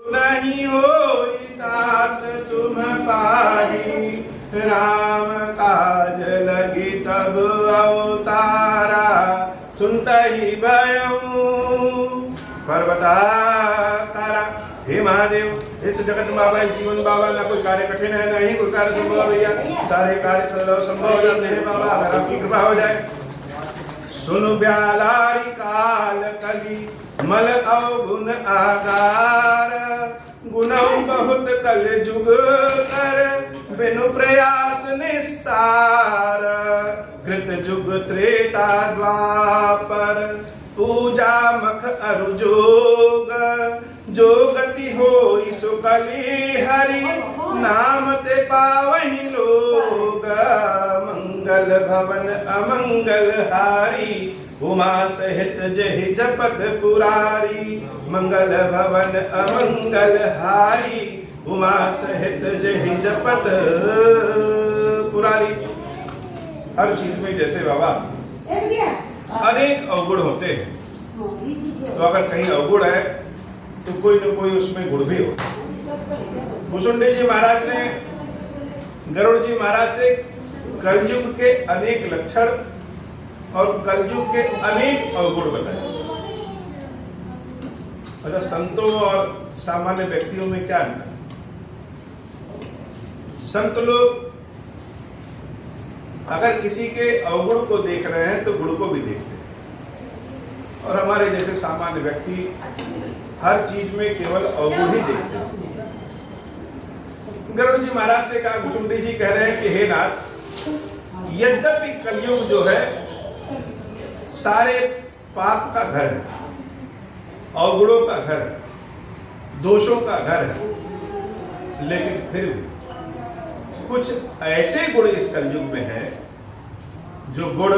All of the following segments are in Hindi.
नहीं हो तात तुम पाही, राम काज लगी तब अवतारा, सुनता ही भयऊ पर्वता तारा। हे महादेव, इस जगत बाबा, इस जीवन बाबा, ना कोई कार्य कठिन है, ना ही कोई कार्य संभव है भैया, सारे कार्य सरल संभव हो जाते हैं बाबा, अगर आपकी कृपा हो जाए। सुन ब्यालारी काल कली मल अवगुण आकार, गुणौ बहुत कल जुग कर, बिनु प्रयास निस्तार। कृत जुग त्रेता द्वापर, पूजा मख अरु जोग, जो गति होई सो कली हरि, नाम ते पावहि लोग। मंगल भवन अमंगल हारी, उमा सहित जहि जपत पुरारी। मंगल भवन अमंगल हारी, उमा सहित जहि जपत पुरारी। हर चीज में जैसे बाबा अनेक अवगुण होते हैं, तो अगर कहीं अवगुण है तो कोई न कोई उसमें गुण भी हो। भुसुंडी जी महाराज ने गरुड़ जी महाराज से कलयुग के अनेक लक्षण और कलयुग के अनेक अवगुण बताए। अच्छा, संतों और सामान्य व्यक्तियों में क्या अंतर? संत लोग अगर किसी के अवगुण को देख रहे हैं तो गुण को भी देखते हैं, और हमारे जैसे सामान्य व्यक्ति हर चीज में केवल अवगुण ही देखते हैं। गरुड़ जी महाराज से कहा, भुसुंडी जी कह रहे हैं कि हे नाथ, यद्यपि कलयुग जो है सारे पाप का घर है, अवगुणों का घर है, दोषों का घर है, लेकिन फिर भी कुछ ऐसे गुण इस कलयुग में है जो गुण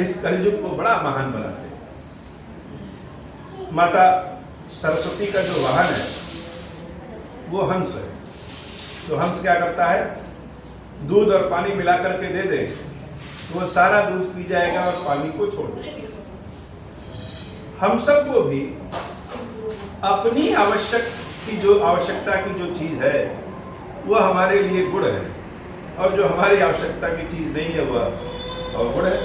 इस कलयुग को बड़ा महान बनाते हैं। माता सरस्वती का जो वाहन है वो हंस है। तो हंस क्या करता है? दूध और पानी मिला करके दे दे तो वो सारा दूध पी जाएगा और पानी को छोड़ देगा। हम सबको भी अपनी आवश्यकता की जो चीज है वो हमारे लिए गुण है, और जो हमारी आवश्यकता की चीज नहीं है वह अवगुण है।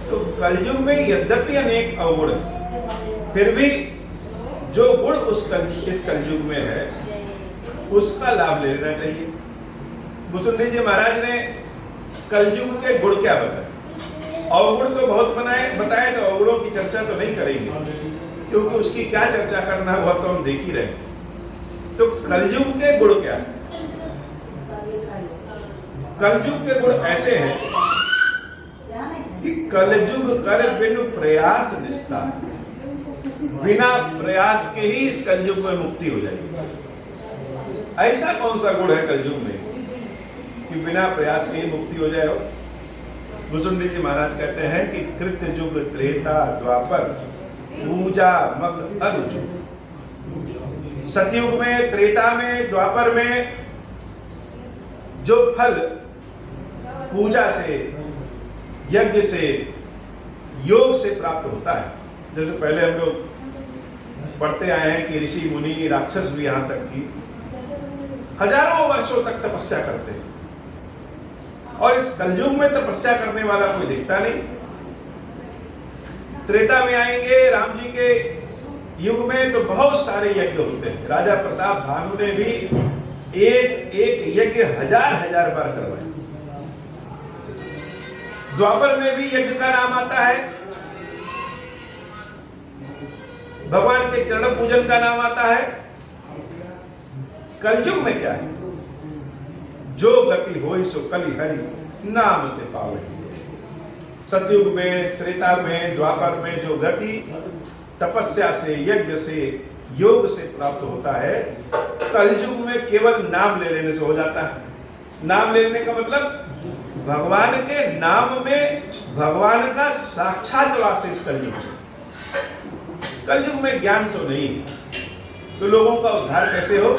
तो कलयुग में यद्यपि अनेक अवगुण, फिर भी जो गुण इस कलयुग में है उसका लाभ ले लेना चाहिए। भुसुंडी जी महाराज ने कलयुग के गुण क्या बताए? अवगुण तो बहुत बताए, तो अवगुणों की चर्चा तो नहीं करेंगे, क्योंकि उसकी क्या चर्चा करना है वह तो हम देख ही रहे। तो कलयुग के गुण क्या है? कलयुग के गुण ऐसे हैं कि कलयुग कर बिनु प्रयास निस्तार, बिना प्रयास के ही इस कलयुग में मुक्ति हो जाएगी। ऐसा कौन सा गुण है कलयुग में कि बिना प्रयास के ही मुक्ति हो जाए? भुसुंडी जी महाराज कहते हैं कि कृत युग त्रेता द्वापर, पूजा मख अरुजुग। सतयुग में, त्रेता में, द्वापर में जो फल पूजा से, यज्ञ से, योग से प्राप्त होता है, जैसे पहले हम लोग पढ़ते आए हैं कि ऋषि मुनि राक्षस भी यहां तक कि हजारों वर्षों तक तपस्या करते हैं, और इस कलयुग में तपस्या करने वाला कोई दिखता नहीं। त्रेता में आएंगे, राम जी के युग में तो बहुत सारे यज्ञ होते हैं। राजा प्रताप भानु ने भी एक यज्ञ हजार बार करवाए। द्वापर में भी यज्ञ का नाम आता है, भगवान के चरण पूजन का नाम आता है। कलयुग में क्या है? जो गति होई सो कली हरि, नाम ते पावे। सतयुग में, त्रेता में, द्वापर में जो गति तपस्या से, यज्ञ से, योग से प्राप्त होता है, कलयुग में केवल नाम ले लेने से हो जाता है। नाम लेने का मतलब भगवान के नाम में भगवान का साक्षात वास है इस कलयुग में। कलयुग में ज्ञान तो नहीं, तो लोगों का उद्धार कैसे हो?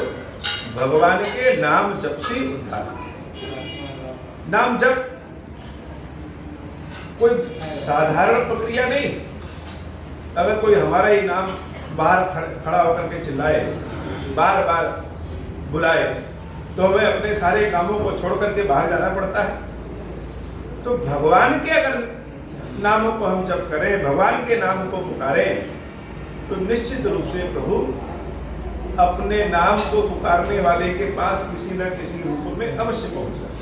भगवान के नाम जप से उद्धार। नाम जप कोई साधारण प्रक्रिया नहीं। अगर कोई हमारा ही नाम बाहर खड़ा होकर के चिल्लाए बार बार बुलाए तो हमें अपने सारे कामों को छोड़ करके बाहर जाना पड़ता है। तो भगवान के अगर नामों को हम जप करें, भगवान के नाम को पुकारें, तो निश्चित रूप से प्रभु अपने नाम को पुकारने वाले के पास किसी न किसी रूप में अवश्य पहुंच जाए।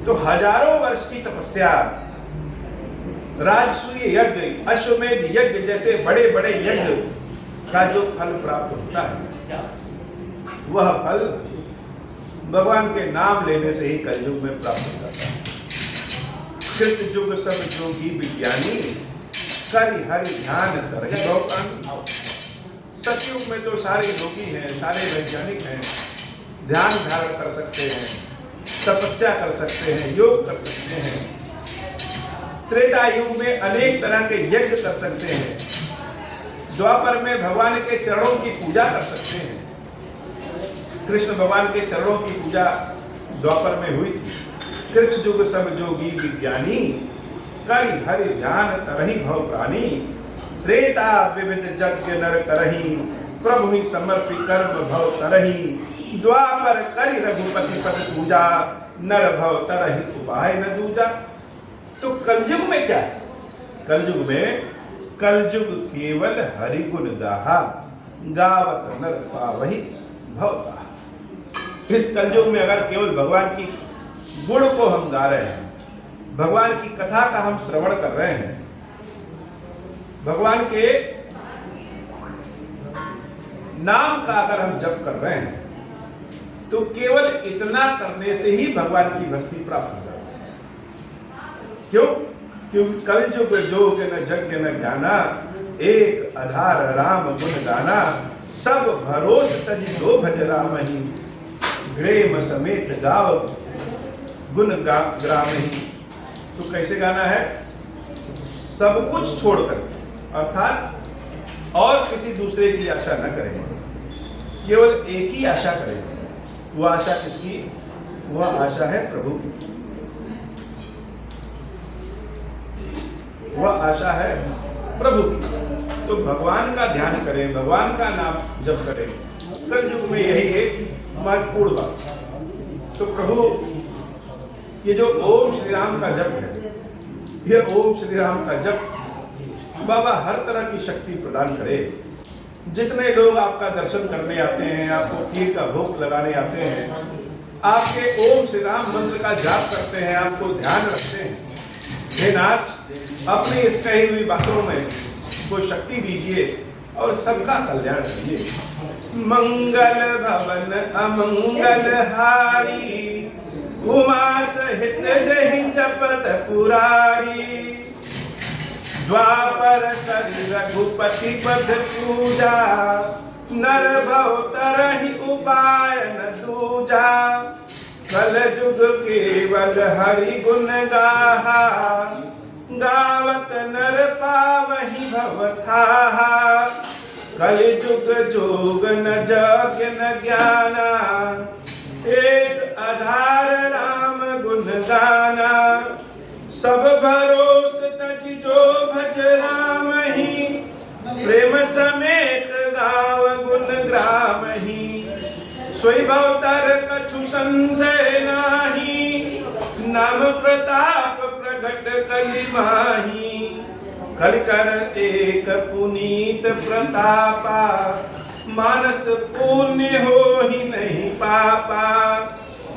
तो हजारों वर्ष की तपस्या, राजसूय यज्ञ, अश्वमेध यज्ञ जैसे बड़े बड़े यज्ञ का जो फल प्राप्त होता है, वह फल भगवान के नाम लेने से ही कलयुग में प्राप्त हो जाता है। कृत जुग सब जोगी विज्ञानी, करि हरि ध्यान करहि भव प्राणी। सतयुग में तो सारे योगी हैं, सारे वैज्ञानिक हैं, ध्यान धारण कर सकते हैं, तपस्या कर सकते हैं, योग कर सकते हैं। त्रेता युग में अनेक तरह के यज्ञ कर सकते हैं। द्वापर में भगवान के चरणों की पूजा कर सकते हैं। कृष्ण भगवान के चरणों की पूजा द्वापर में हुई थी। कृत जुग सब जोगी विज्ञानी, करि हरि ध्यान तरहि भव प्राणी। त्रेता विविध यज्ञ नर करहि, प्रभु ही समर्पि कर्म भव तरहि। द्वापर करि रघुपति पद पूजा, नर भव तरहि उपाय न दूजा। तो कलयुग में क्या है? कलयुग में कलयुग केवल हरि गुण गाहा, गावत नर पावहि भवता। इस कलयुग में अगर केवल भगवान की गुण को हम गा रहे हैं, भगवान की कथा का हम श्रवण कर रहे हैं, भगवान के नाम का अगर हम जप कर रहे हैं, तो केवल इतना करने से ही भगवान की भक्ति प्राप्त हो जाती है। क्यों? क्योंकि कलयुग जोग न यज्ञ न ज्ञाना, एक आधार राम गुण गाना। सब भरोस तज दो भज राम ही, ग्रेम समेत गाव गुण ग्राम ही। तो कैसे गाना है? सब कुछ छोड़कर, अर्थात और किसी दूसरे की आशा न करेंगे, केवल एक ही आशा करेंगे। वह आशा किसकी? वह आशा है प्रभु की। वह आशा है प्रभु की। तो भगवान का ध्यान करें, भगवान का नाम जप करें। कलयुग में यही एक महत्वपूर्ण बात। तो प्रभु ये जो ओम श्री राम का जप है, यह ओम श्री राम का जप बाबा हर तरह की शक्ति प्रदान करे। जितने लोग आपका दर्शन करने आते हैं, आपको खीर का भोग लगाने आते हैं, आपके ओम श्री राम मंत्र का जाप करते हैं, आपको ध्यान रखते हैं, हे नाथ अपनी इस कही हुई बातों में को शक्ति दीजिए और सबका कल्याण करिए। मंगल भवन अमंगल हारी, उमा सहित जहि जपत पुरारी। द्वापर करि रघुपति पद पूजा, नर भव तरहि उपाय न दूजा। कल जुग केवल हरि गुण गाहा, गावत नर पावहि भव थाहा। कलि जुग जोग न यज्ञ न ज्ञाना, एक आधार राम गुण गाना। सब भरोस तज जो भज राम ही, प्रेम समेत गाव गुण ग्राम ही। सोई भवतर कछु संशय नाही, नाम प्रताप प्रगट कलि माही। कलि कर एक पुनीत प्रतापा, मानस पुण्य हो ही नहीं पापा।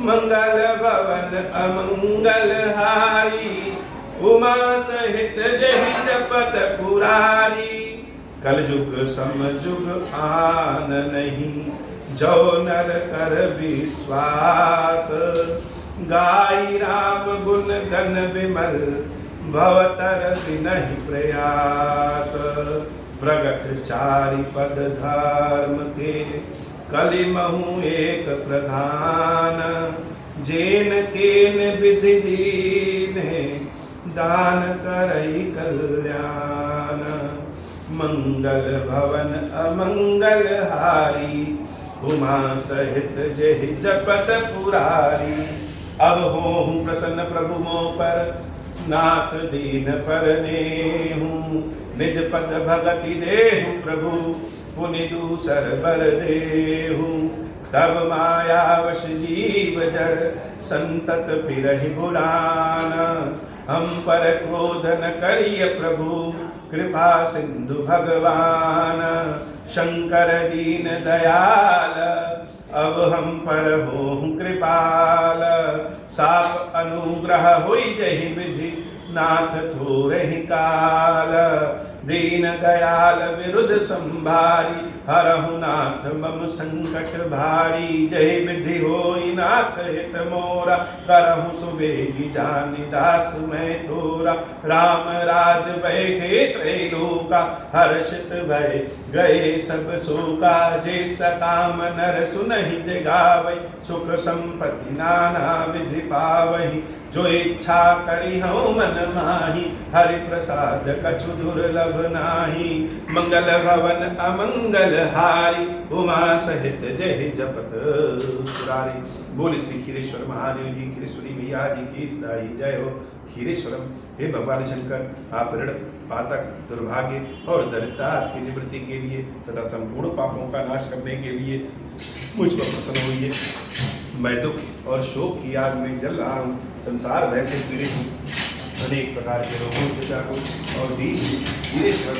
मंगल भवन अमंगल हारी, उमा सहित जहि जपत पुरारी। कलयुग समजुग आन नहीं, जो नर कर विश्वास। गाई राम गुण गण विमल, भवतर बिनहि प्रयास। प्रगट चारि पद धर्म के, कलिमहु एक प्रधान। जेन केन विधि दीने, दान करई कल्याण। मंगल भवन अमंगल हारी, उमा सहित जेहि जपत पुरारी। अब हों प्रसन्न प्रभु मों पर, नाथ दीन पर नेहूं। निज पद भगति देहु प्रभु, पुनि दूसर बर देहु। तब मायावश जीव जड़ संतत फिरहि बुलान। हम पर क्रोध न करिय प्रभु कृपा सिंधु भगवान। शंकर दीन दयाल अब हम पर हों कृपाल। साप अनुग्रह होई जहि विधि नाथ थोरहि काल। दीन दयाल विरुद्ध संभारी हरहु नाथ मम संकट भारी। जय विधि होई नाथ हित मोरा करहु सुबेगी जानि दास मैं तोरा। राम राज बैठे त्रैलोका हर्षित भय गए सब शोका। जे सकाम नर सुनहि जगावै सुख संपत्ति नाना विधि पावहि। जो इच्छा करी हूँ मन माही हरि प्रसाद कछु दुर्लभ नाही। मंगल भवन अमंगल हारी उमा सहित जय जपत पुरारी। बोले श्री खीरेश्वर महादेव जी खीरेश्वरी मैया जी की सदाई जय हो। खीरेश्वरम हे भगवान शंकर, आप ऋण पातक दुर्भाग्य और दरिद्रता की निवृत्ति के लिए तथा संपूर्ण पापों का नाश करने के लिए मुझ पर प्रसन्न होइए। मैं दुख और शोक की आग में जल रहा हूँ, संसार भय से पीड़ित हूँ, अनेक प्रकार के रोगों से जागरूक और दीन खीरेश्वर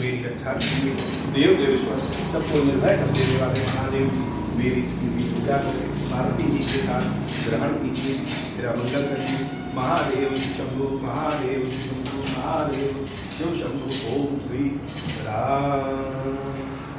मेरी रक्षा कीजिए। देव देवेश्वर सबको निर्भय कर देने वाले महादेव मेरी स्थिति पूजा करें। पार्वती जी के साथ ग्रहण कीजिए, मेरा मंगल करिए। महादेव शंभु महादेव शंभु महादेव शिव शंभु। ओम श्री राम।